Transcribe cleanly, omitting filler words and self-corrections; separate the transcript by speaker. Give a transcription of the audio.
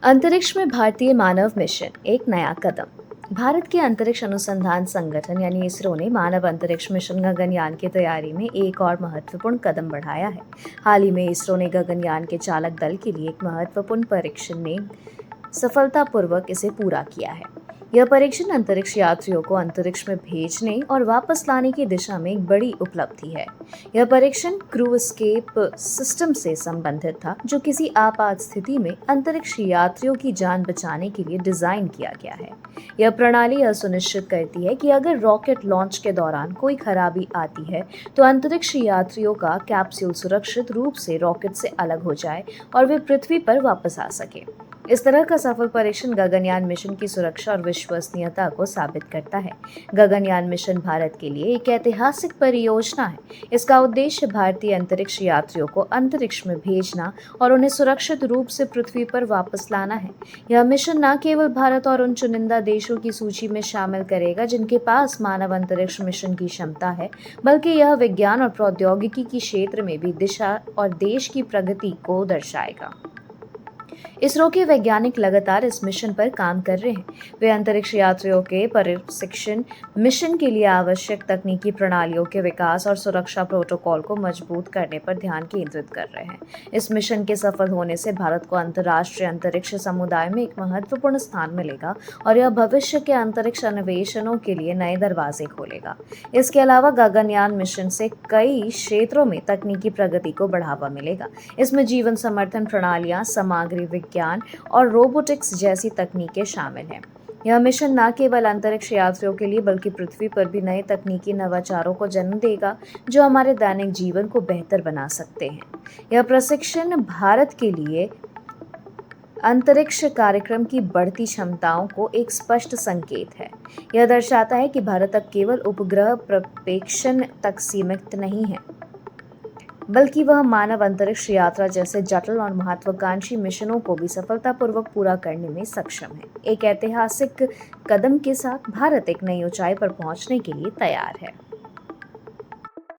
Speaker 1: अंतरिक्ष में भारतीय मानव मिशन एक नया कदम। भारत के अंतरिक्ष अनुसंधान संगठन यानी इसरो ने मानव अंतरिक्ष मिशन गगनयान की तैयारी में एक और महत्वपूर्ण कदम बढ़ाया है। हाल ही में इसरो ने गगनयान के चालक दल के लिए एक महत्वपूर्ण परीक्षण ने सफलतापूर्वक इसे पूरा किया है। यह परीक्षण अंतरिक्ष यात्रियों को अंतरिक्ष में भेजने और वापस लाने की दिशा में एक बड़ी उपलब्धि है। यह परीक्षण क्रू एस्केप सिस्टम से संबंधित था, जो किसी आपात स्थिति में अंतरिक्ष यात्रियों की जान बचाने के लिए डिजाइन किया गया है। यह प्रणाली यह सुनिश्चित करती है कि अगर रॉकेट लॉन्च के दौरान कोई खराबी आती है, तो अंतरिक्ष यात्रियों का कैप्सूल सुरक्षित रूप से रॉकेट से अलग हो जाए और वे पृथ्वी पर वापस आ सके। इस तरह का सफल परीक्षण गगनयान मिशन की सुरक्षा और विश्वसनीयता को साबित करता है। गगनयान मिशन भारत के लिए एक ऐतिहासिक परियोजना है। इसका उद्देश्य भारतीय अंतरिक्ष यात्रियों को अंतरिक्ष में भेजना और उन्हें सुरक्षित रूप से पृथ्वी पर वापस लाना है। यह मिशन न केवल भारत और उन चुनिंदा देशों की सूची में शामिल करेगा जिनके पास मानव अंतरिक्ष मिशन की क्षमता है, बल्कि यह विज्ञान और प्रौद्योगिकी के क्षेत्र में भी दिशा और देश की प्रगति को दर्शाएगा। इसरो के वैज्ञानिक लगातार इस मिशन पर काम कर रहे हैं। वे अंतरिक्ष यात्रियों के प्रशिक्षण, मिशन के लिए आवश्यक तकनीकी प्रणालियों के विकास और सुरक्षा प्रोटोकॉल को मजबूत करने पर ध्यान केंद्रित कर रहे हैं। इस मिशन के सफल होने से भारत को अंतर्राष्ट्रीय अंतरिक्ष समुदाय में एक महत्वपूर्ण स्थान मिलेगा और यह भविष्य के अंतरिक्ष अन्वेषणों के लिए नए दरवाजे खोलेगा। इसके अलावा गगनयान मिशन से कई क्षेत्रों में तकनीकी प्रगति को बढ़ावा मिलेगा। इसमें जीवन समर्थन प्रणालियां, सामग्री विज्ञान और रोबोटिक्स जैसी तकनीकें शामिल हैं। यह मिशन न केवल अंतरिक्ष यात्रियों के लिए बल्कि पृथ्वी पर भी नए तकनीकी नवाचारों को जन्म देगा, जो हमारे दैनिक जीवन को बेहतर बना सकते हैं। यह प्रशिक्षण भारत के लिए अंतरिक्ष कार्यक्रम की बढ़ती क्षमताओं को एक स्पष्ट संकेत है। यह दर्शाता है कि भारत अब केवल उपग्रह प्रक्षेपण तक सीमित नहीं है, बल्कि वह मानव अंतरिक्ष यात्रा जैसे जटिल और महत्वाकांक्षी मिशनों को भी सफलतापूर्वक पूरा करने में सक्षम है। एक ऐतिहासिक कदम के साथ भारत एक नई ऊंचाई पर पहुंचने के लिए तैयार है।